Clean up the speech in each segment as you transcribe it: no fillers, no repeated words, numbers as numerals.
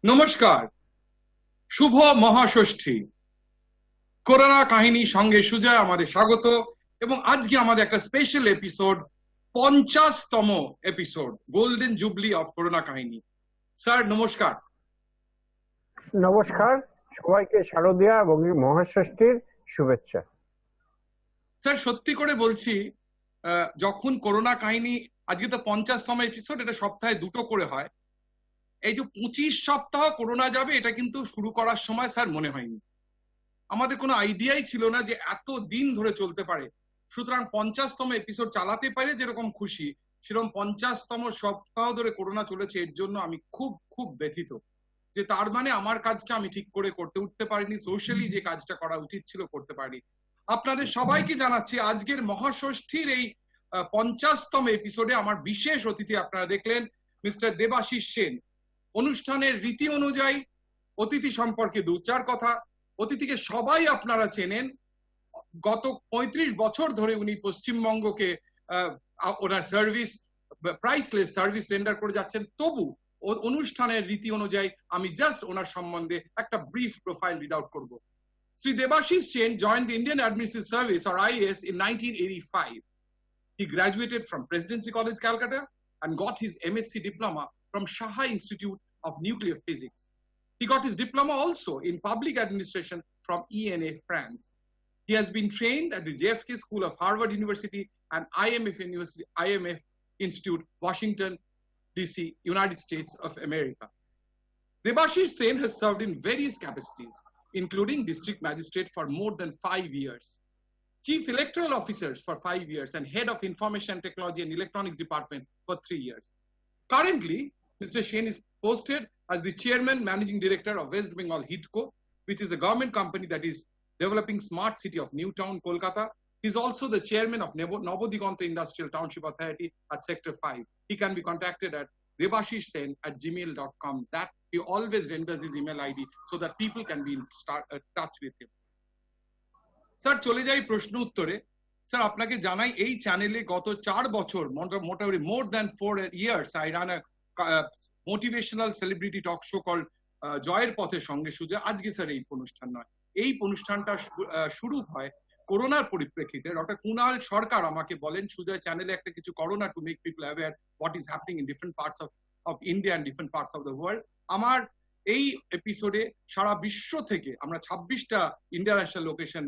নমস্কার। শুভ মহাষষ্ঠী। করোনা কাহিনী সঙ্গে সুজয় আমাদের স্বাগত। এবং আজকে আমাদের একটা স্পেশাল এপিসোড, 50তম episode, golden jubilee of corona কাহিনী। স্যার নমস্কার। নমস্কার, সবাইকে শারদীয়া এবং মহাষষ্ঠীর শুভেচ্ছা। স্যার সত্যি করে বলছি, যখন করোনা কাহিনী, আজকে তো 50তম এপিসোড, এটা সপ্তাহে দুটো করে হয়। এই যে 25 সপ্তাহ করোনা যাবে, এটা কিন্তু শুরু করার সময় স্যার মনে হয়নি। আমাদের কোনো আইডিয়াই ছিল না যে এত দিন ধরে চলতে পারে। সুতরাং 50তম এপিসোড চালাতে পারে যেরকম খুশি, সেরকম 50তম সপ্তাহ ধরে করোনা চলেছে, এর জন্য আমি খুব খুব ব্যথিত। যে তার মানে আমার কাজটা আমি ঠিক করে করতে উঠতে পারিনি, সোশ্যালি যে কাজটা করা উচিত ছিল করতে পারিনি। আপনাদের সবাইকে জানাচ্ছি আজকের মহাষষ্ঠীর এই 50তম এপিসোডে আমার বিশেষ অতিথি আপনারা দেখলেন, মিস্টার দেবাশিস সেন। অনুষ্ঠানের রীতি অনুযায়ী অতিথি সম্পর্কে দু চার কথা। অতিথিকে সবাই আপনারা চেনেন। গত 35 বছর ধরে উনি পশ্চিমবঙ্গকে ওনার সার্ভিস, প্রাইসলেস সার্ভিস রেন্ডার করে যাচ্ছেন। তবু অনুষ্ঠানের রীতি অনুযায়ী আমি জাস্ট ওনার সম্বন্ধে একটা ব্রিফ প্রোফাইল রিড আউট করব। Sri Debashis Sen joined the Indian Administrative Service or IAS in 1985. He graduated from Presidency College, Calcutta, and got his MSc diploma from Shaha Institute of Nuclear Physics. He got his diploma also in public administration from ENA, France. He has been trained at the JFK School of Harvard University and IMF Institute, Washington, DC, United States of America. Debashis Sen has served in various capacities, including district magistrate for more than 5 years, chief electoral officers for 5 years, and head of information technology and electronics department for 3 years. Currently, Mr. Sen is posted as the chairman managing director of West Bengal HIDCO, which is a government company that is developing smart city of New Town, Kolkata. He's also the chairman of Nobodigonta Industrial Township Authority at Sector 5. He can be contacted at debashishsen@gmail.com. That he always renders his email ID so that people can be in touch with him. Sir চলে যাই প্রশ্ন উত্তরে। Sir আপনাকে জানাই, এই চ্যানেলে গত 4 বছর, মোটামুটি more than 4 years, I run motivational celebrity talk show call জয়ের পথে সঙ্গে সুজয়। আজকে স্যার এই অনুষ্ঠান নয়, এই অনুষ্ঠানটা শুরু হয় করোনার পরিপ্রেক্ষিতে। ডক্টর কুনাল সরকার আমাকে বলেন, সুজয় চ্যানেলে একটা কিছু করো না, to make people aware what is happening in different parts of India and different parts of the world. আমার এই এপিসোডে সারা বিশ্ব থেকে আমরা 26টা ইন্টারন্যাশনাল লোকেশন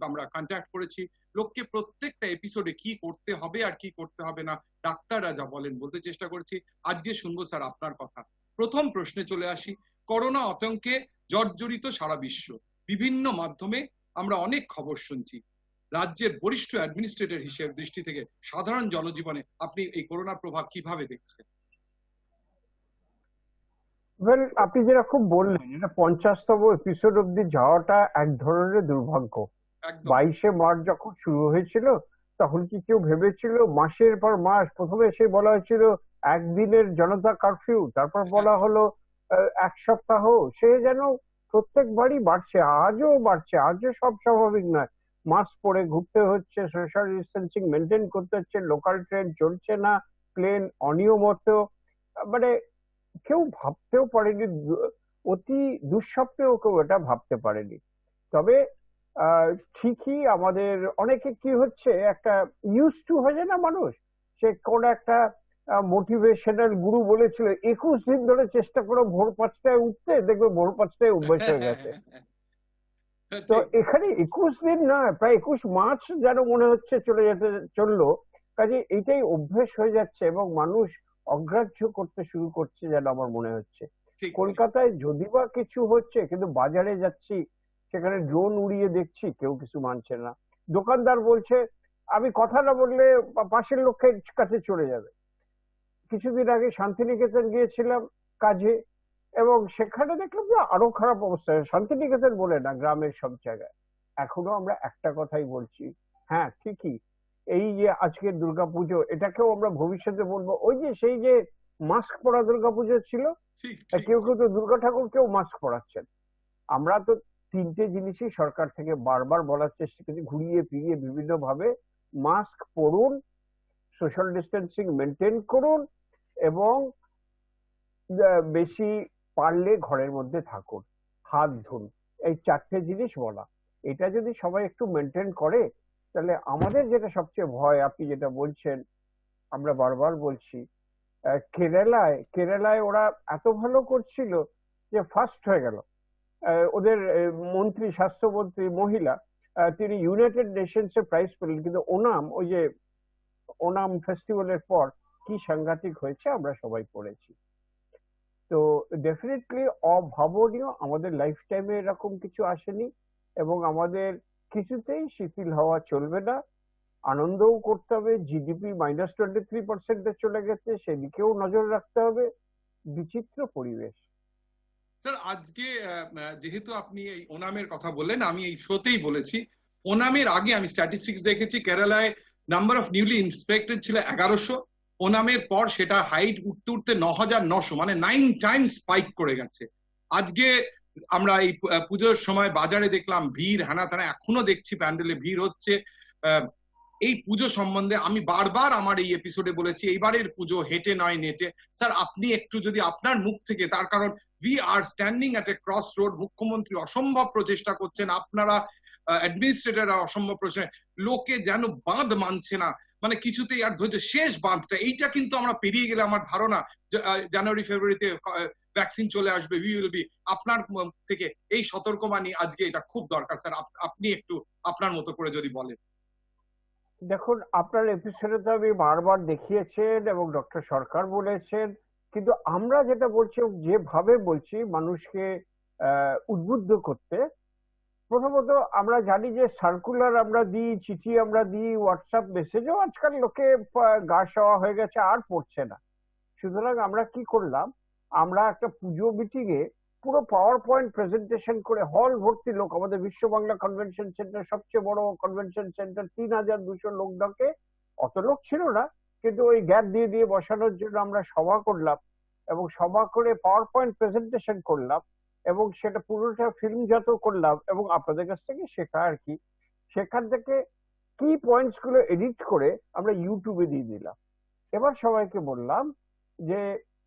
আমরা কন্ট্যাক্ট করেছি। লোককে প্রত্যেকটা এপিসোডে কি করতে হবে আর কি করতে হবে না ডাক্তাররা যা বলেন বলতে চেষ্টা করেছি। আজকে শুনবো স্যার আপনার কথা। প্রথম প্রশ্নে চলে আসি। করোনা আতঙ্কে জর্জরিত সারা বিশ্ব, বিভিন্ন মাধ্যমে আমরা অনেক খবর শুনছি। রাজ্যের বরিষ্ঠ অ্যাডমিনিস্ট্রেটর হিসেবে দৃষ্টি থেকে সাধারণ জনজীবনে আপনি এই করোনার প্রভাব কিভাবে দেখছেন? আপনি যেটা খুব বললেন, এটা 50তম এপিসোড অব্দি যাওয়াটা এক ধরনের দুর্ভাগ্য। 22শে মার্চ যখন শুরু হয়েছিল তখন কি কেউ ভেবেছিল? মাসের পর মাস, প্রথমে এসে বলা হয়েছিল একদিনের জনতা কারফিউ, তারপর বলা হলো 1 সপ্তাহ। সে যেন প্রত্যেকবারই বাড়ছে, আজও বাড়ছে, আজও সব স্বাভাবিক নয়। মাস্ক পরে ঘুরতে হচ্ছে, সোশ্যাল ডিস্টেন্সিং মেনটেন করতে হচ্ছে, লোকাল ট্রেন চলছে না, প্লেন অনিয়মিত। মানে কেউ ভাবতেও পারেনি, অতি দুঃস্বপ্নেও কেউ এটা ভাবতে পারেনি। তবে ঠিকই আমাদের অনেকে কি হচ্ছে, একটা ইউজ টু হয়ে যায় না মানুষ। সে কোন একটা মোটিভেশনাল গুরু বলেছিল 21 দিন ধরে চেষ্টা করো ভোর 5টায় উঠতে, দেখবে ভোর 5টায় অভ্যাস হয়ে গেছে। তো এখানে 21 দিন নয়, প্রায় 21 মাস যেন মনে হচ্ছে চললো। কাজে এটাই অভ্যেস হয়ে যাচ্ছে এবং মানুষ অগ্রাহ্য করতে শুরু করছে যেন আমার মনে হচ্ছে। কলকাতায় যদি বা কিছু হচ্ছে, কিন্তু বাজারে যাচ্ছি সেখানে ড্রোন উড়িয়ে দেখছি, কেউ কিছু মানছে না। দোকানদার বলছে আমি কথা না বললে পাশের লোকের কাছে চলে যাবে। কিছুদিন আগে শান্তিনিকেতন গিয়েছিলাম কাজে, এবং সেখানে দেখলাম যে আরো খারাপ অবস্থা। শান্তিনিকেতন বলে না, গ্রামের সব জায়গায় এখনো আমরা একটা কথাই বলছি, হ্যাঁ ঠিকই, এই যে আজকের দুর্গাপুজো, এটাকেও আমরা ভবিষ্যতে বলবো ওই যে সেই যে মাস্ক পরা দুর্গাপুজো ছিল। কেউ কেউ তো দুর্গা ঠাকুরকেও মাস্ক পরাচ্ছেন। আমরা তো 3টে জিনিসই সরকার থেকে বারবার বলার চেষ্টা করছি, ঘুরিয়ে ফিরিয়ে বিভিন্ন ভাবে। মাস্ক পরুন, সোশ্যাল ডিস্টেন্সিং মেনটেন করুন, এবং বেশি পারলে ঘরের মধ্যে থাকুন, হাত ধুন, এই 4টে জিনিস বলা। এটা যদি সবাই একটু মেনটেন করে, তাহলে আমাদের যেটা সবচেয়ে ভয়, আপনি যেটা বলছেন, আমরা বারবার বলছি, কেরালায় ওরা এত ভালো করছিল যে ফার্স্ট হয়ে গেল। ওদের মন্ত্রী, স্বাস্থ্যমন্ত্রী মহিলা, তিনি ইউনাইটেড নেশনস এ প্রাইজ পেলেন। কিন্তু ওনাম ফেস্টিভ্যালের পর কি সাংঘাতিক হয়েছে আমরা সবাই পড়েছি। তো ডেফিনেটলি অভাবনীয়, আমাদের লাইফ টাইমে এরকম কিছু আসেনি, এবং আমাদের কিছুতেই শিথিল হওয়া চলবে না। আনন্দও করতে হবে। জিডিপি -23% চলে গেছে, সেদিকেও নজর রাখতে হবে। বিচিত্র পরিবেশ। স্যার, আজকে যেহেতু আপনি এই ওনামের কথা বললেন, আমি এই শোতেই বলেছি, ওনামের আগে আমি স্ট্যাটিস্টিক্স দেখেছি, কেরালায় নাম্বার অফ নিউলি ইন্সপেক্টেড ছিল 1100, ওনামের পর সেটা হাইট উঠতে উঠতে 9900, মানে 9 টাইমস স্পাইক করে গেছে। আজকে আমরা এই পুজোর সময় বাজারে দেখলাম ভিড়, হ্যানা ত্যানা, এখনো দেখছি প্যান্ডেলে ভিড় হচ্ছে। এই পুজো সম্বন্ধে আমি বারবার আমার এই এপিসোডে বলেছি, এইবারের পুজো হেঁটে নয় নেটে। স্যার, আপনি একটু যদি আপনার মুখ থেকে, তার কারণ we are standing at A cross road, মুখ্যমন্ত্রী অসম্ভব প্রচেষ্টা করছেন, আপনারা অ্যাডমিনিস্ট্রেটররা অসম্ভব প্রচেষ্টা, লোকে যেন বাঁধ মানছে না, মানে কিছুতেই আর ধৈর্য, শেষ বাঁধটা এইটা কিন্তু আমরা পেরিয়ে গেলে আমার ধারণা জানুয়ারি ফেব্রুয়ারিতে ভ্যাকসিন চলে আসবে, উই উইল বি। আপনার থেকে এই সতর্কবাণী আজকে এটা খুব দরকার স্যার, আপনি একটু আপনার মতো করে যদি বলেন। দেখুন, আপনার এপিসোডে তো আমি বারবার দেখিয়েছেন এবং ডক্টর সরকার বলেছেন, কিন্তু আমরা যেটা বলছি, যেভাবে বলছি মানুষকে উদ্বুদ্ধ করতে, প্রথমত আমরা জানি যে সার্কুলার আমরা দিই, চিঠি আমরা দিই, হোয়াটসঅ্যাপ মেসেজও আজকাল লোকে গা সওয়া হয়ে গেছে, আর পড়ছে না। সুতরাং আমরা কি করলাম, আমরা একটা পুজো মিটিং এ পুরো পাওয়ার পয়েন্ট প্রেজেন্টেশন করে, হল ভর্তি লোক, আমাদের বিশ্ব বাংলা কনভেনশন সেন্টার সবচেয়ে বড় কনভেনশন সেন্টার, 3200 লোক ডাকে। অত লোক ছিল না, কিন্তু ওই গ্যাপ দিয়ে দিয়ে বসানোর জন্য আমরা সভা করলাম, এবং সভা করে পাওয়ার পয়েন্ট প্রেজেন্টেশন করলাম, এবং সেটা পুরোটা ফিল্মজাত করলাম, এবং আপনাদের কাছ থেকে শেখা আর কি। সেখান থেকে কি পয়েন্টস গুলো এডিট করে আমরা ইউটিউবে দিয়ে দিলাম। এবার সবাইকে বললাম যে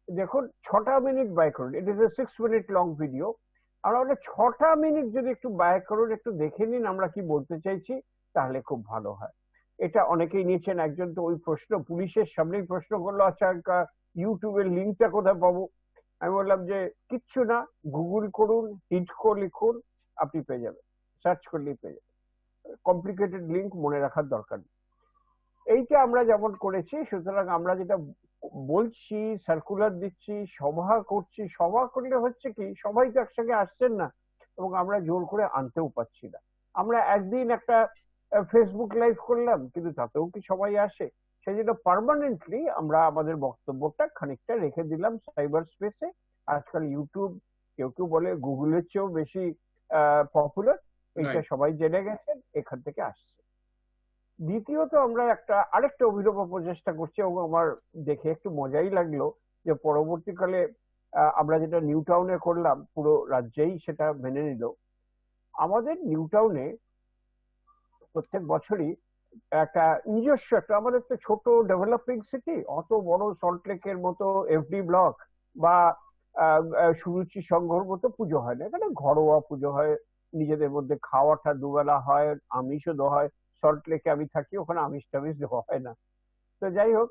দেখুন, 6টা মিনিট ব্যয় করুন, it is a 6 minute long video. আমরা বলে 6টা মিনিট যদি একটু ব্যয় করুন, একটু দেখে নিন আমরা কি বলতে চাইছি, তাহলে খুব ভালো হয়। এটা অনেকেই নিয়েছেন। একজন তো ওই প্রশ্ন পুলিশের সামনেই প্রশ্ন করলো, আচ্ছা ইউটিউবের লিঙ্কটা কোথায় পাবো? আমি বললাম যে কিচ্ছু না, গুগল করুন, হিটকো লিখুন, আপনি পেয়ে যাবেন, সার্চ করলেই পেয়ে যাবেন। কমপ্লিকেটেড লিঙ্ক মনে রাখার দরকার নেই। এইটা আমরা যেমন করেছি, সুতরাং আমরা যেটা বলছি, সার্কুলার দিচ্ছি, সভা করছি, সভা করলে হচ্ছে কি, সবাই তো একসঙ্গে আসছেন না, এবং আমরা জোর করে আনতেও পারছি না। আমরা একদিন একটা ফেসবুক লাইভ করলাম, কিন্তু তাতেও কি সবাই আসে? সেই জন্য পার্মানেন্টলি আমরা আমাদের বক্তব্যটা খানিকটা রেখে দিলাম সাইবার স্পেসে। আজকাল ইউটিউব, কেউ কেউ বলে গুগলের চেয়েও বেশি পপুলার, এইটা সবাই জেনে গেছেন, এখান থেকে আসছে। দ্বিতীয়ত, আমরা আরেকটা অভিনব প্রচেষ্টা করছি, এবং আমার দেখে একটু মজাই লাগলো যে পরবর্তীকালে আমরা যেটা নিউ টাউনে করলাম, পুরো রাজ্যেই সেটা মেনে নিল। আমাদের নিউ টাউনে প্রত্যেক বছরই একটা নিজস্ব আমাদের তো ছোট ডেভেলপিং সিটি, অত বড় সল্টলেকের মতো এফডি ব্লক বা সুরুচি সংঘর মতো পুজো হয় না। এখানে ঘরোয়া পুজো হয়, নিজেদের মধ্যে খাওয়াটা দুবেলা হয়, আমিষও দেওয়া হয়। সল্টলেকে আমি থাকি, ওখানে আমিষ টামিষ দেওয়া হয় না। তো যাই হোক,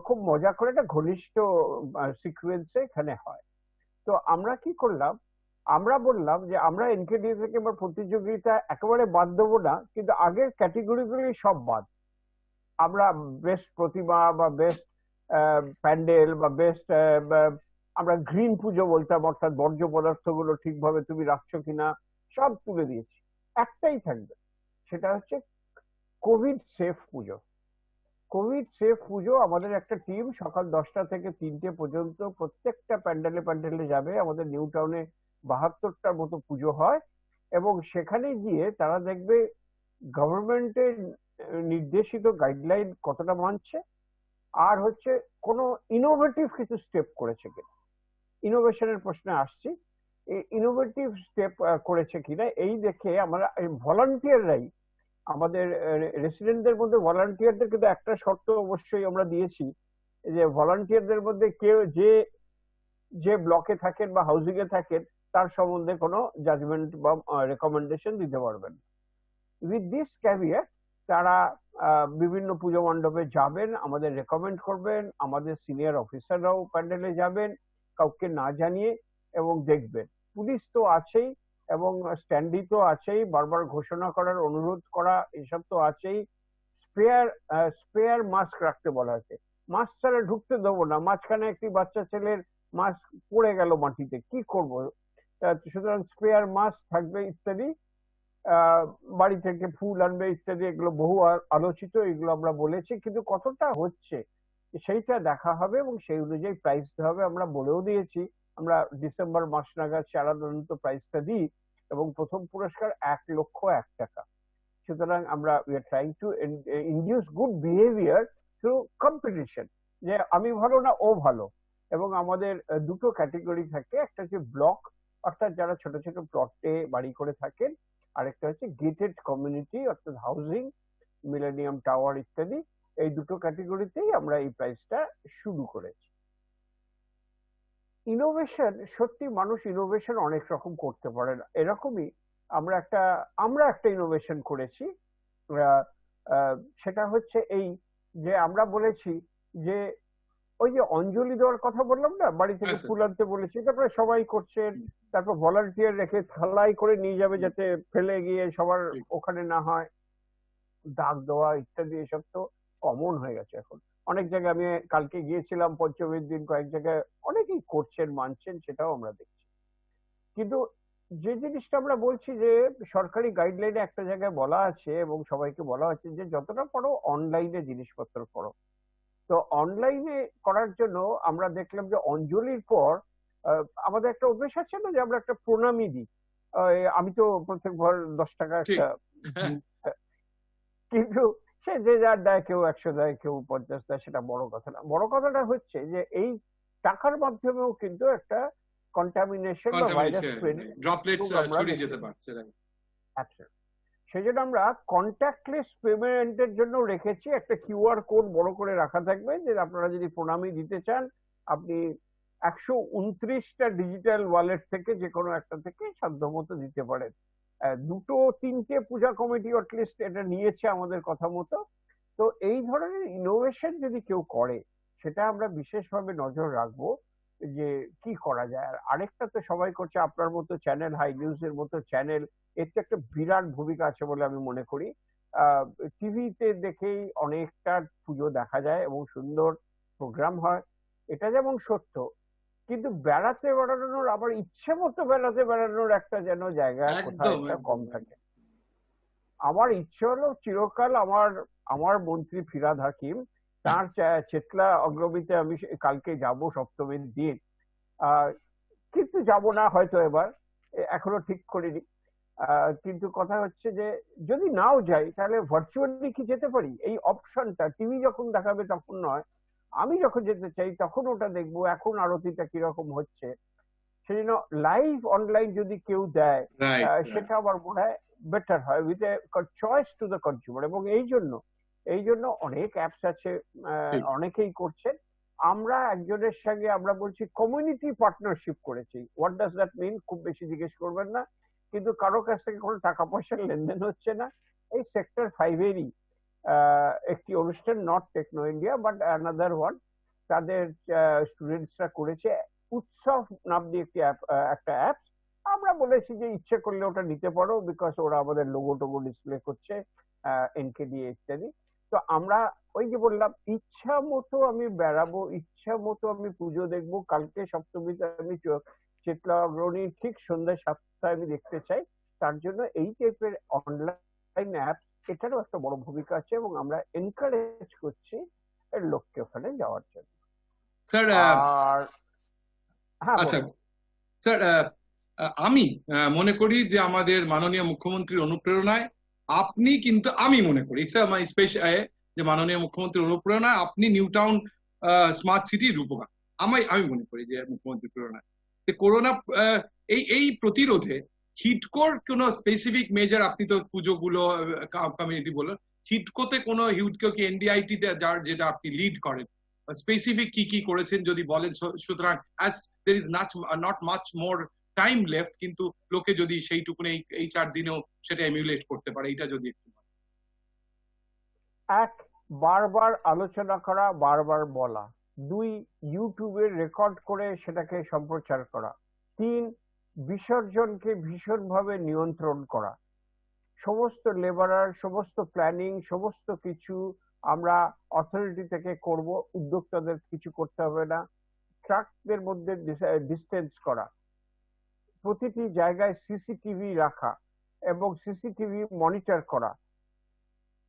খুব মজা করে একটা ঘনিষ্ঠ সিকুয়েন্সে এখানে হয়। তো আমরা কি করলাম, আমরা বললাম যে আমরা এনকেডি থেকে প্রতিযোগিতা একেবারে বাদ দেবো না, কিন্তু আগের ক্যাটেগরিগুলি সব বাদ। আমরা বেস্ট প্রতিমা বা বেস্ট প্যান্ডেল বা বেস্ট, আমরা গ্রিন পুজো বলতাম, অর্থাৎ বর্জ্য পদার্থগুলো ঠিকভাবে তুমি রাখছো কিনা, সব তুলে দিয়েছি। একটাই থাকবে, সেটা হচ্ছে কোভিড সেফ পুজো। কোভিড সেফ পুজো, আমাদের একটা টিম সকাল 10টা থেকে 3টে পর্যন্ত প্রত্যেকটা প্যান্ডেলে প্যান্ডেলে যাবে। আমাদের নিউ টাউনে 72টার মতো পুজো হয়, এবং সেখানে গিয়ে তারা দেখবে গভর্নমেন্টের নির্দেশিত গাইডলাইন কতটা মানছে, আর হচ্ছে কোনো ইনোভেটিভ কিছু স্টেপ করেছে কিনা। ইনোভেশনের প্রশ্নে আসছি, এই ইনোভেটিভ স্টেপ করেছে কিনা এই দেখে আমরা ভলান্টিয়াররাই, আমাদের রেসিডেন্টদের মধ্যে ভলান্টিয়ারদের কিন্তু একটা শর্ত অবশ্যই আমরা দিয়েছি, যে ভলান্টিয়ারদের মধ্যে কেউ যে ব্লকে থাকেন বা হাউজিং এ থাকেন তার সম্বন্ধে কোনো জাজমেন্ট বা রেকমেন্ডেশন দিতে পারবেন। উইথ দিস ক্যাভিয়েট তারা বিভিন্ন পুজো মণ্ডপে যাবেন, আমাদের রেকমেন্ড করবেন, আমাদের সিনিয়র অফিসাররাও প্যান্ডেলে যাবেন কাউকে না জানিয়ে, এবং দেখবেন। পুলিশ তো আছেই এবং স্ট্যান্ডি তো আছেই, বারবার ঘোষণা করার অনুরোধ করা এসব তো আছেই। স্পেয়ার মাস্ক রাখতে বলা হয়েছে, মাস্ক ছাড়া ঢুকতে দেবো না, মাঝখানে একটি বাচ্চা ছেলের মাস্ক পড়ে গেল মাটিতে, কি করব? সুতরাং স্পেয়ার মাস্ক থাকবে ইত্যাদি, বাড়ি থেকে ফুল আনবে ইত্যাদি, এগুলো বহু আলোচিত, এগুলো আমরা বলেছি, কিন্তু কতটা হচ্ছে সেইটা দেখা হবে এবং সেই অনুযায়ী প্রাইস দেওয়া হবে। আমরা বলেও দিয়েছি আমরা ডিসেম্বর মাস নাগাদ সাধারণত প্রাইসটা দিই এবং প্রথম পুরস্কার 1,01,000 টাকা। সুতরাং আমরা we are trying to induce good behaviour through competition, যে আমি ভালো না ও ভালো। এবং আমাদের দুটো ক্যাটেগরি থাকে, একটা হচ্ছে ব্লক অর্থাৎ যারা ছোট ছোট প্লটে বাড়ি করে থাকেন, আরেকটা হচ্ছে গেটেড কমিউনিটি অর্থাৎ হাউজিং, মিলেনিয়াম টাওয়ার ইত্যাদি। এই দুটো ক্যাটেগরিতেই আমরা এই প্রাইসটা শুরু করেছি। ইনোভেশন, সত্যি মানুষ ইনোভেশন অনেক রকম করতে পারে না, এরকমই আমরা একটা ইনোভেশন করেছি। সেটা হচ্ছে এই যে আমরা বলেছি যে ওই যে অঞ্জলি দেওয়ার কথা বললাম না, বাড়ি থেকে ফুল আনতে বলেছি, তারপরে সবাই করছেন, তারপর ভলান্টিয়ার রেখে থালায় করে নিয়ে যাবে যাতে ফেলে গিয়ে সবার ওখানে না হয়, দাগ দেওয়া ইত্যাদি, এসব তো কমন হয়ে গেছে এখন অনেক জায়গায়। আমি কালকে গিয়েছিলাম পঞ্চমীর দিন, কয়েক জায়গায় অনেকেই করছেন, মানছেন, সেটাও আমরা দেখছি। কিন্তু যে জিনিসটা আমরা বলছি যে সরকারি গাইডলাইনে একটা জায়গায় বলা আছে এবং সবাইকে বলা হচ্ছে যে যতটা পারো অনলাইনে জিনিসপত্র করো। তো অনলাইনে করার জন্য আমরা দেখলাম যে অঞ্জলির পর আমাদের একটা অভ্যেস আছে না যে আমরা একটা প্রণামী দিই। আমি তো প্রত্যেকবার 10 টাকা একটা, কিন্তু সে যে যার দেয়, কেউ 100 দেয়, কেউ 50 দেয়, সেটা বড় কথা না। বড় কথাটা হচ্ছে যে এই টাকার মাধ্যমেও কিন্তু একটা কন্টামিনেশন বা ভাইরাস স্প্রেড, ড্রপলেটস ছড়িয়ে যেতে পারছে। সেই জন্য আমরা কন্ট্যাক্টলেস পেমেন্টের জন্য রেখেছি একটা কিউআর কোড বড় করে রাখা থাকবে, যে আপনারা যদি প্রণামী দিতে চান আপনি 129টা ডিজিটাল ওয়ালেট থেকে যে কোনো একটা থেকে সাধ্যমতো দিতে পারেন। 2-3টে পূজা কমিটি অ্যাটলিস্ট এটা নিয়েছে আমাদের কথা মতো। তো এই ধরনের ইনোভেশন যদি কেউ করে সেটা আমরা বিশেষভাবে নজর রাখবো যে কি করা যায়। আর আরেকটা তো সবাই করছে, আপনার মতো চ্যানেল, হাই নিউজের মতো চ্যানেল, এর তো একটা বিরাট ভূমিকা আছে বলে আমি মনে করি। টিভিতে দেখেই অনেকটা পুজো দেখা যায় এবং সুন্দর প্রোগ্রাম হয়, এটা যেমন সত্য, কিন্তু বেড়াতে বেড়ানোর, আবার ইচ্ছে মতো বেড়াতে বেড়ানোর একটা যেন জায়গা কোথাও একটা কম থাকে। আমার ইচ্ছে হলো চিরকাল আমার মন্ত্রী ফিরহাদ হাকিম, তার চেতলা অগ্রবীতে আমি কালকে যাব সপ্তমীর দিন, কিন্তু যাব না হয়তো, এবার এখনো ঠিক করিনি। কিন্তু কথা হচ্ছে যে যদি নাও যাই তাহলে ভার্চুয়ালি কি যেতে পারি, এই অপশনটা টিভি যখন দেখাবে তখন নয়, আমি যখন যেতে চাই তখন ওটা দেখবো। এখন আরতিটা কিরকম হচ্ছে, সেই জন্য লাইভ অনলাইন যদি কেউ দেয় সেটা আমার মনে হয় বেটার হয়, with a choice to the consumer. এবং এই জন্য অনেক অ্যাপস আছে, অনেকেই করছেন। আমরা একজনের সঙ্গে আমরা বলছি কমিউনিটি পার্টনারশিপ করেছি। হোয়াট ডাজ দ্যাট মিন খুব বেশি জিজ্ঞেস করবেন না, কিন্তু কারো কাছ থেকে কোনো টাকা পয়সার লেনদেন হচ্ছে না। এই সেক্টর 5-এরই একটি অনুষ্ঠান, not Techno India but another one, তাদের স্টুডেন্টসরা করেছে উৎসব নাম দিয়ে একটা অ্যাপ। আমরা বলেছি যে ইচ্ছে করলে ওটা নিতে পারো, বিকজ ওরা আমাদের লোগো টোগো ডিসপ্লে করছে, এনকে দিয়ে ইত্যাদি। তো আমরা ওই যে বললাম, ইচ্ছা মতো আমি বেড়াবো, ইচ্ছা মতো আমি পুজো দেখবো। কালকে সপ্তমীতে আমি চেতলা অগ্রণী ঠিক সন্ধ্যা 7টায় আমি দেখতে চাই। তার জন্য এই টাইপের অনলাইন অ্যাপ, এটারও একটা বড় ভূমিকা আছে এবং আমরা এনকারেজ করছি লোককে ওখানে যাওয়ার জন্য। স্যার, আচ্ছা স্যার, আমি মনে করি যে আমাদের মাননীয় মুখ্যমন্ত্রীর অনুপ্রেরণায় আপনি, কিন্তু আমি মনে করি যে মাননীয় মুখ্যমন্ত্রীর অনুপ্রেরণায় আপনি নিউ টাউন স্মার্ট সিটি রূপকার, আমি মনে করি যে মুখ্যমন্ত্রীর প্রেরণায় করোনা এই প্রতিরোধে হিডকোর কোন স্পেসিফিক মেজার, আপনি তো পুজোগুলো কমিউনিটি বললেন, হিডকোতে কোনো হিডকো কি এনডিআইটি তে যেটা আপনি লিড করেন, স্পেসিফিক কি কি করেছেন যদি বলেন। সুতরাং as there is not much more time left, কিন্তু লোকে যদি সেইটুকুন এই 4 দিনেও সেটা এমিউলেট করতে পারে, এটা যদি একটু। এক, বারবার আলোচনা করা, বারবার বলা। 2, ইউটিউবে রেকর্ড করে সেটাকে সম্প্রচার করা। 3, বিসর্জনকে ভীষণভাবে নিয়ন্ত্রণ করা। সমস্ত লেবারার, সমস্ত প্ল্যানিং, সমস্ত কিছু আমরা অথরিটি থেকে করব, উদ্যোক্তাদের কিছু করতে হবে না। ট্রাকদের মধ্যে ডিস্টেন্স করা, প্রতিটি জায়গায় সিসিটিভি রাখা এবং সিসিটিভি মনিটর করা,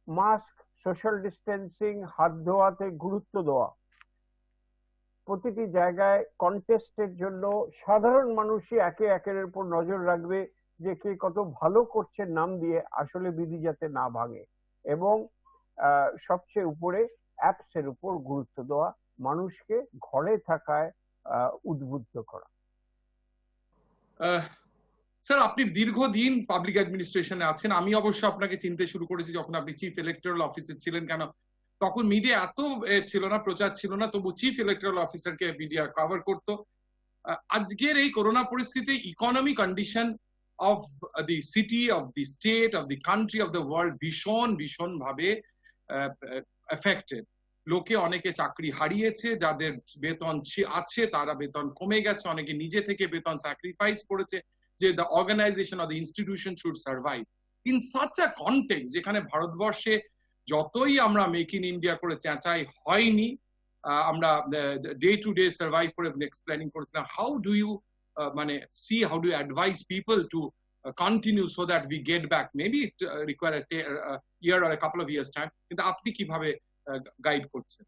মাস্ক, সোশ্যাল ডিস্টেন্সিং, হাত ধোয়াতে গুরুত্ব দেওয়া, প্রতিটি জায়গায় কন্টেস্টের জন্য সাধারণ মানুষই একে একের উপর নজর রাখবে যে কে কত ভালো করছে নাম দিয়ে, আসলে বিধি যাতে না ভাঙে। এবং সবচেয়ে উপরে অ্যাপস এর উপর গুরুত্ব দেওয়া, মানুষকে ঘরে থাকায় উদ্বুদ্ধ করা। স্যার, আপনি দীর্ঘদিন পাবলিক অ্যাডমিনিস্ট্রেশনে আছেন। আমি অবশ্য আপনাকে চিনতে শুরু করেছি যখন আপনি চিফ ইলেকটোরাল অফিসার ছিলেন। কেন তখন মিডিয়া এত ছিল না, প্রচার ছিল না, তবু চিফ ইলেকটোরাল অফিসারকে মিডিয়া কভার করতো। আজকের এই করোনা পরিস্থিতি, economy condition of the city, of the state, of the country, of the world ভীষণ ভাবে এফেক্টেড। লোকে অনেকে চাকরি হারিয়েছে, যাদের বেতন আছে তারা বেতন কমে গেছে, অনেকে নিজে থেকে বেতন স্যাক্রিফাইস করেছে যে the organization or the institution should survive. In such a context, যেখানে ভারতবর্ষে যতই আমরা মেক ইন ইন্ডিয়া করে চেঁচাই, হয়নি, আমরা ডে টু ডে সার্ভাইভ করে নেক্সট প্ল্যানিং করছিলাম। হাউ ডু ইউ মানে see, how do you advise people to continue so that we get back? Maybe it require a year or a couple of years time, কিন্তু আপনি কিভাবে guide করছেন?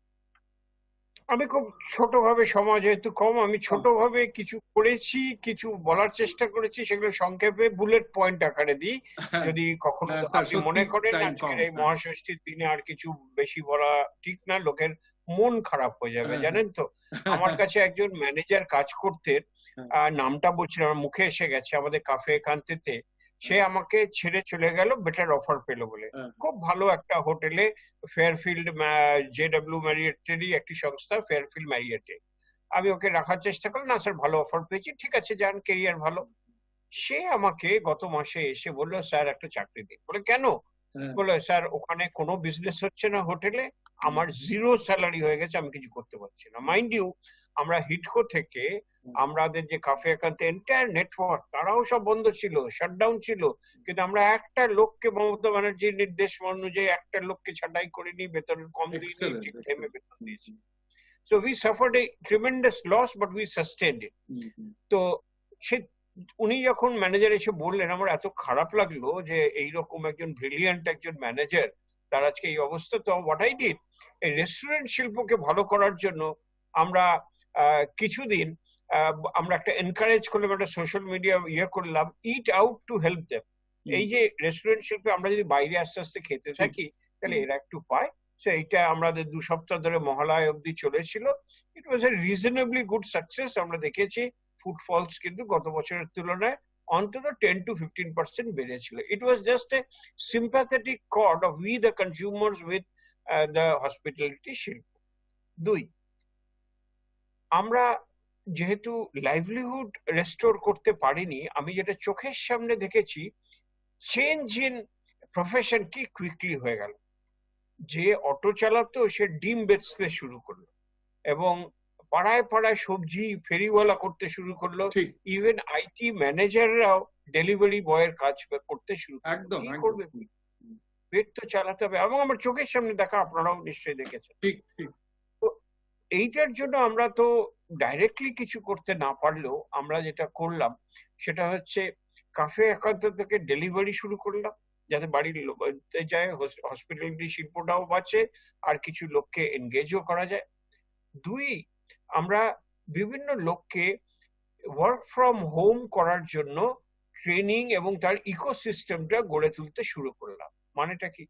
আমি খুব ছোটভাবে, সময় যেহেতু কম, আমি ছোটভাবে কিছু করেছি, কিছু বলার চেষ্টা করেছি, সেগুলো সংক্ষেপে বুলেট পয়েন্ট আকারে দিই। যদি কখনো আপনি মনে করেন আজকের এই মহাষষ্ঠীর দিনে আর কিছু বেশি বলা ঠিক না, লোকের মন খারাপ হয়ে যাবে, জানেন তো। আমার কাছে একজন ম্যানেজার কাজ করতেন, নামটা বলছিলাম, আমার মুখে এসে গেছে, আমাদের কাফে একান্তেতে। সে আমাকে ছেড়ে চলে গেল বেটার অফার পেলো বলে। খুব ভালো একটা হোটেলে, ফেয়ারফিল্ড JW ম্যারিয়েটেরই একটি সংস্থা, ফেয়ারফিল্ড ম্যারিয়েটে। আমি ওকে রাখার চেষ্টা করলাম, না স্যার ভালো অফার পেয়েছি, ঠিক আছে যান, কেরিয়ার ভালো। সে আমাকে গত মাসে এসে বললো, স্যার একটা চাকরি দিন। বলে কেন? বলে স্যার ওখানে কোনো বিজনেস হচ্ছে না হোটেলে, আমার 0 স্যালারি হয়ে গেছে, আমি কিছু করতে পারছি না। মাইন্ড ইউ, আমরা হিটকো থেকে আমাদের যে কাফে একান্তে এন্টায়ার নেটওয়ার্ক, তারাও সব বন্ধ ছিল, শাটডাউন ছিল, কিন্তু আমরা একটা লোককে, মমতা ব্যানার্জির নির্দেশ অনুযায়ী একটা লোককে ছাঁটাই করিনি, বেতন কম দিইনি, ঠিক টাইমে বেতন দিয়েছি। So we suffered a tremendous loss, but we sustained it. তো সে উনি যখন ম্যানেজার এসে বললেন, আমার এত খারাপ লাগলো যে এইরকম একজন ব্রিলিয়ান্ট একজন ম্যানেজার, তার আজকে এই অবস্থা। তো হোয়াট আই ডিড, এই রেস্টুরেন্ট শিল্পকে ভালো করার জন্য আমরা কিছুদিন আমরা একটা এনকারেজ করলাম, একটা সোশ্যাল মিডিয়া করলাম, it out to help them. এই যে রেস্টুরেন্ট শিল্পে আমরা যদি বাইরে আস্তে আস্তে খেতে থাকি, তাহলে এরা একটু পায়। সো এইটা আমাদের 2 সপ্তাহ ধরে মহালয়া অবধি চলেছিল। ইট ওয়াজ এ রিজনেবলি গুড সাকসেস। আমরা দেখেছি ফুটফলস কিন্তু গত বছরের তুলনায় অন্তত 10 to 15% বেড়েছিল। It was just a sympathetic chord of we the consumers with the hospitality শিল্প। 2, আমরা যেহেতু লাইভলিহুড রেস্টোর করতে পারিনি, আমি যেটা চোখের সামনে দেখেছি, চেঞ্জ ইন প্রফেশন কি কুইকলি হয়ে গেল। যে অটো চালাতো সে ডিম বেচতে শুরু করলো, এবং পাড়ায় পাড়ায় সবজি ফেরিওয়ালা করতে শুরু করলো। ইভেন IT ম্যানেজাররাও ডেলিভারি বয়ের কাজ করতে শুরু করলো। কি করবে, পেট তো চালাতে হবে। এবং আমার চোখের সামনে দেখা, আপনারাও নিশ্চয়ই দেখেছেন। তো এইটার জন্য আমরা তো ডাইরেক্টলি কিছু করতে না পারলেও আমরা যেটা করলাম সেটা হচ্ছে কাফে একান্ত থেকে ডেলিভারি শুরু করলাম, যাতে বাড়ির লোকতে যায়, হসপিটালিটি শিল্পটাও বাঁচে, আর কিছু লোককে এনগেজও করা যায়। 2, আমরা বিভিন্ন লোককে ওয়ার্ক ফ্রম হোম করার জন্য ট্রেনিং এবং তার ইকোসিস্টেমটা গড়ে তুলতে শুরু করলাম। মানেটা কি,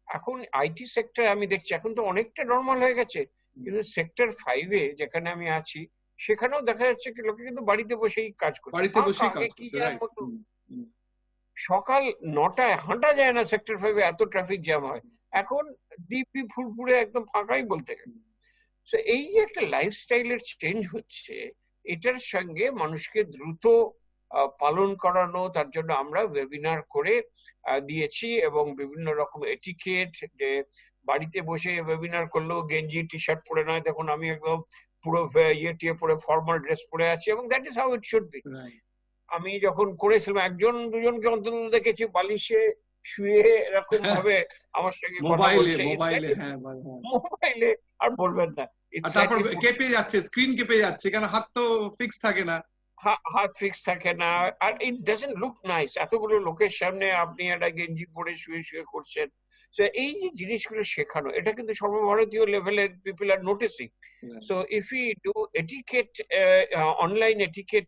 এখন IT সেক্টর আমি দেখছি এখন তো অনেকটা নর্মাল হয়ে গেছে, কিন্তু সেক্টর 5-এ যেখানে আমি আছি, সেখানেও দেখা যাচ্ছে কি লোকে কিন্তু বাড়িতে বসেই কাজ করছে। সকাল 9টায় হাঁটা যায় না সেক্টর 5-এ, এত ট্রাফিক জ্যাম হয়। এখন দিব্যি ফুরফুরে একদম ফাঁকাই বলতে গেলে। তো এই যে একটা লাইফস্টাইলের চেঞ্জ হচ্ছে, এটার সঙ্গে মানুষকে দ্রুত পালন করানো, তার জন্য আমরা ওয়েবিনার করে দিয়েছি এবং বিভিন্ন রকম এটিকেট, যে বাড়িতে বসে ওয়েবিনার করলেও গেঞ্জি টি শার্ট পরে নয়, দেখুন আমি একদম পুরো ইয়ে টিয়ে পরে ফর্মাল ড্রেস পরে আছি, এবং that is how it should be. আমি যখন করেছিলাম একজন দুজনকে অন্তত দেখেছি বালিশে শুয়ে এরকম ভাবে আমার সঙ্গে কথা বলছে মোবাইলে, আর বলবেন না, তারপর কেঁপে যাচ্ছে, স্ক্রিন কেঁপে যাচ্ছে, কেন হাত তো ফিক্স থাকে না, হাত ফিক্স থাকে না, আর ইট ডাজন্ট লুক নাইস। এতগুলো লোকের সামনে আপনি একটা গেঞ্জি পরে শুয়ে শুয়ে করছেন। সো এই যে জিনিসগুলো শেখানো, এটা কিন্তু সর্বভারতীয় লেভেলের people are noticing. So if you do etiquette, online etiquette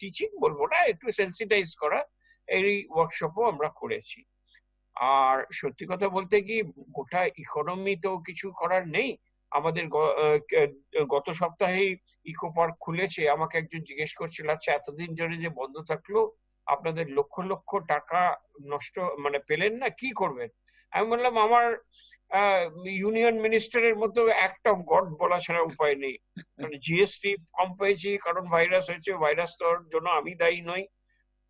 teaching বলবো না, একটু সেন্সিটাইজ করা, এই ওয়ার্কশপও আমরা করেছি। আর সত্যি কথা বলতে কি, গোটা ইকোনমি তো কিছু করার নেই। আমাদের গত সপ্তাহেই ইকো পার্ক খুলেছে, আমাকে একজন জিজ্ঞেস করছিল, আচ্ছা এতদিন ধরে যে বন্ধ থাকলো, আপনাদের লক্ষ লক্ষ টাকা নষ্ট মানে পেলেন না, কি করবেন? আমি বললাম আমার ইউনিয়ন মিনিস্টারের মতো অ্যাক্ট অফ গড বলা ছাড়া উপায় নেই। মানে জিএসটি কম পেয়েছি কারণ ভাইরাস হয়েছে, ভাইরাস তোর জন্য আমি দায়ী নই।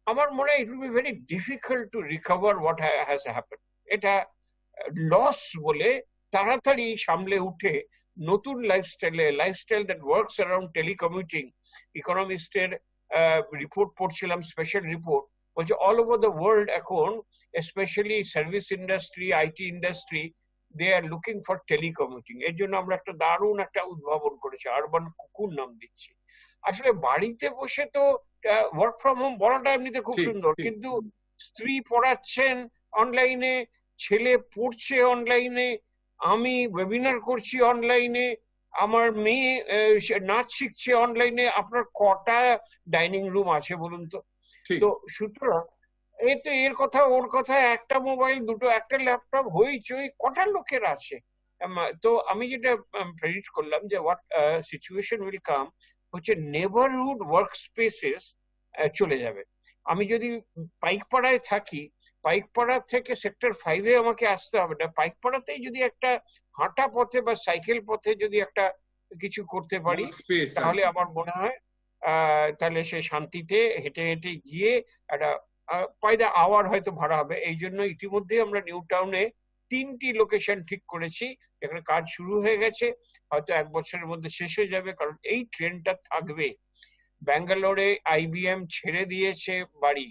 আমার মনে হয় it will be very difficult to recover what has happen. এটা লস বলে তাড়াতাড়ি সামলে উঠে নতুন lifestyle that works around telecommuting. ইকোনমিস্টের রিপোর্ট পড়ছিলাম, স্পেশাল রিপোর্ট, বলছে অল ওভার দ্য ওয়ার্ল্ড এখন specially service industry, IT industry, they are looking for telecommuting. এর জন্য আমরা একটা দারুণ একটা উদ্ভাবন করেছি, আরবান কুকুর নাম দিচ্ছি। আসলে বাড়িতে বসে তো ওয়ার্ক ফ্রম হোম বলাটা এমনিতে খুব সুন্দর, কিন্তু স্ত্রী পড়াচ্ছেন অনলাইনে, ছেলে পড়ছে অনলাইনে, আমি ওয়েবিনার করছি অনলাইনে, আমার মেয়ে নাচ শিখছে অনলাইনে। আপনার কটা ডাইনিং রুম আছে বলুন তো? তো সুতরাং এতে এর কথা ওর কথা, একটা মোবাইল, দুটো, একটা ল্যাপটপ, হইচই, কটা লোকের আছে। তো আমি যেটা প্রেডিক্ট করলাম যে হোয়াট সিচুয়েশন উইল কাম হচ্ছে নেবারহুড ওয়ার্ক স্পেসেস চলে যাবে। আমি যদি পাইকপাড়ায় থাকি, পাইকপাড়া থেকে সেক্টর 5-এ আমাকে আসতে হবে না, পাইকপাড়াতেই যদি একটা হাঁটা পথে বা সাইকেল পথে যদি একটা কিছু করতে পারি, তাহলে আমার মনে হয় তাহলে সে শান্তিতে হেঁটে হেঁটে গিয়ে একটা বাই দ্য আওয়ার হয়তো ভাড়া হবে। এই জন্য ইতিমধ্যে আমরা নিউ টাউনে 3টি লোকেশন ঠিক করেছি, এখানে কাজ শুরু হয়ে গেছে, হয়তো 1 বছরের মধ্যে শেষ হয়ে যাবে, কারণ এই ট্রেনটা থাকবে। ব্যাঙ্গালোরে IBM ছেড়ে দিয়েছে বাড়ি,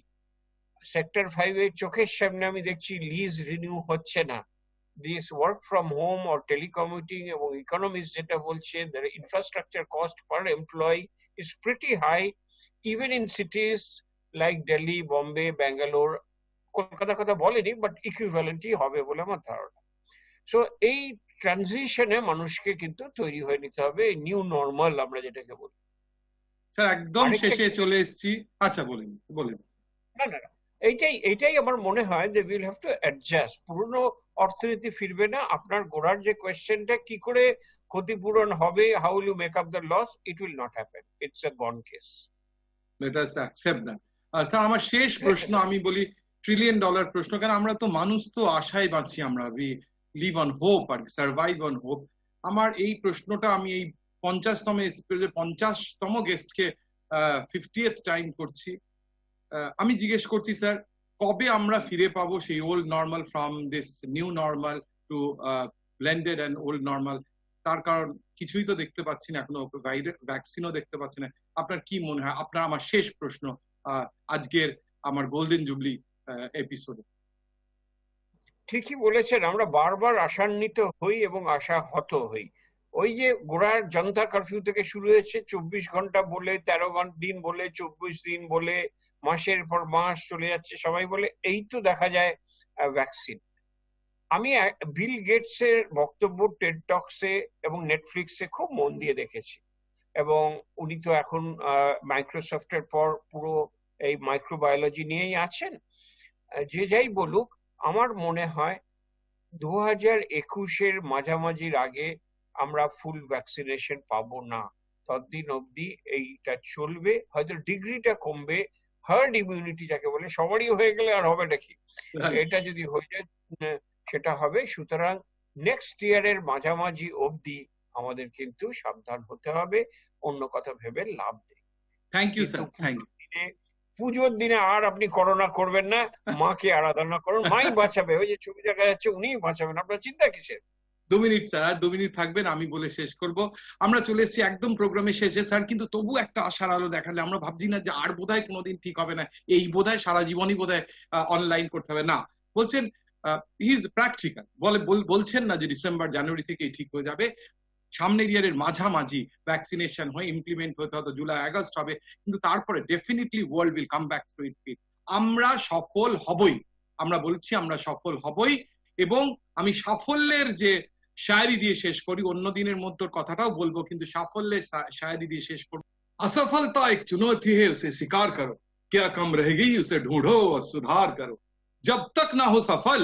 সেক্টর 5-এ চোখের সামনে আমি দেখছি লিজ রিনিউ হচ্ছে না। This work from home or telecommuting, এবং ইকোনমিস্ট যেটা বলছে, the infrastructure cost per employee is pretty high even in cities like Delhi, Bombay, Bangalore. কলকাতার কথা বলেনি, বাট ইকুইভ্যালেন্টই হবে বলে আমার ধারণা। সো এই ট্রানজিশনে মানুষকে কিন্তু তৈরি হয়ে নিতে হবে, নিউ নর্মাল আমরা যেটাকে বলি। স্যার একদম শেষে চলে এসেছি, আচ্ছা বলেন। না না, এইটাই আমার মনে হয় যে উইল হ্যাভ টু অ্যাডজাস্ট। পুরনো অর্থনীতি ফিরবে না। আপনার গোড়ার যে কোয়েশ্চেনটা, কি করে ক্ষতিপূরণ হবে, how will you make up the loss, it will not happen, it's a gone case. Let us accept that. Sir আমার শেষ প্রশ্ন, আমি বলি $1 ট্রিলিয়ন প্রশ্ন, কারণ আমরা তো মানুষ, তো আশায় বাঁচি, আমরা লিভ অন হোপ আর সার্ভাইভ অন হোপ। আমার এই প্রশ্নটা আমি এই 50তম গেস্টকে 50th টাইম করছি। আমি জিজ্ঞেস করছি স্যার, কবে আমরা ফিরে পাবো সেই old normal, from this new normal to blended and old normal? তার কারণ কিছুই তো দেখতে পাচ্ছি না এখনো, ভ্যাকসিনও দেখতে পাচ্ছি না। আপনার কি মনে হয়? আপনার আমার শেষ প্রশ্ন আজকের আমার গোল্ডেন জুবলি এপিসোডে। ঠিকই বলেছেন, আমরা বারবার আশান্বিত হই এবং আশাহত হই। ওই যে গোড়ার জনতা কারফিউ থেকে শুরু হয়েছে, 24 ঘন্টা বলে, 13 দিন বলে, 24 দিন বলে, মাসের পর মাস চলে যাচ্ছে, সবাই বলে এই তো দেখা যায় ভ্যাকসিন। আমি বিল গেটসের বক্তব্য টেড টক্সে এবং নেটফ্লিক্সে খুব মন দিয়ে দেখেছি, এবং উনি তো এখন মাইক্রোসফটের পর পুরো এই মাইক্রোবায়োলজি নিয়েই আছেন। যে যাই বলুক, আমার মনে হয় 2021-এর মাঝামাঝির আগে আমরা ফুল ভ্যাকসিনেশন পাবো না। ততদিন অবধি এইটা চলবে, হয়তো ডিগ্রিটা কমবে, হার্ড ইমিউনিটি যাকে বলে, সবারই হয়ে গেলে আর হবে নাকি, এটা যদি হয়ে যায় সেটা হবে। সুতরাং নেক্সট ইয়ারের মাঝামাঝি অবধি আমাদের কিন্তু সাবধান হতে হবে, অন্য কথা ভেবে লাভ নেই। Thank you sir, thank you. পুজোর দিনে আর আপনি করোনা করবেন না, মাকে আরাধনা করুন, মাই বাঁচাবে। ওই যে ছবি দেখা যাচ্ছে উনিই বাঁচাবেন, আপনার চিন্তা কিসের? 2 মিনিট স্যার, 2 মিনিট থাকবেন, আমি বলে শেষ করব। আমরা চলে এসেছি একদম প্রোগ্রামের শেষে স্যার, কিন্তু তবু একটা আশার আলো দেখালে আমরা ভাবছি না যে আর বোধহয় কোনোদিন ঠিক হবে না, এই বোধহয় সারা জীবনই বোধহয় অনলাইন করতে হবে। না, বলছেন হি ইজ প্র্যাকটিক্যাল, বলছেন না যে ডিসেম্বর জানুয়ারি থেকেই ঠিক হয়ে যাবে। সামনের ইয়ারের মাঝামাঝি ভ্যাকসিনেশন হয়ে ইমপ্লিমেন্ট হতে হয়তো জুলাই আগস্ট হবে, কিন্তু তারপরে definitely world will come back to it fit. আমরা সফল হবই, আমরা বলছি আমরা সফল হবই। এবং আমি সাফল্যের যে শায়রি দিয়ে শেষ করি, অন্য দিনের মধ্যে কথাটাও বলবো, কিন্তু সাফল্যের শায়রি দিয়ে শেষ করবো। असफलता एक चुनौती है, उसे स्वीकार करो, क्या कम रह गई उसे ढूंढो और सुधार करो। जब तक ना हो सफल,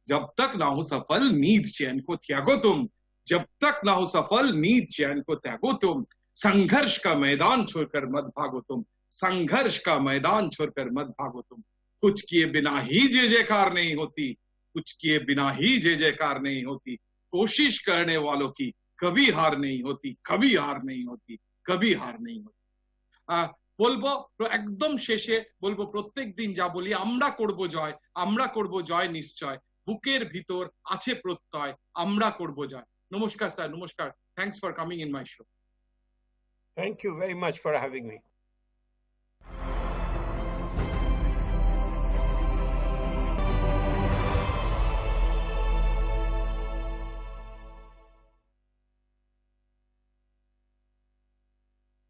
जब तक ना हो सफल नींद चैन को त्यागो तुम, जब तक ना हो सफल नींद चैन को त्यागो तुम, संघर्ष का मैदान छोड़कर मत भागो तुम, संघर्ष का मैदान छोड़कर मत भागो तुम। कुछ किए बिना ही जय जयकार नहीं होती, कुछ किए बिना ही जय जयकार नहीं होती, कोशिश करने वालों की कभी हार नहीं होती, कभी हार नहीं होती, कभी हार नहीं होती। বলবো একদম শেষে বলবো, প্রত্যেক দিন যা বলি, আমরা করব জয়, আমরা করব জয় নিশ্চয়, বুকের ভিতর আছে প্রত্যয়, আমরা করব জয়। নমস্কার স্যার, নমস্কার। Thanks for coming in my show. Thank you very much for having me.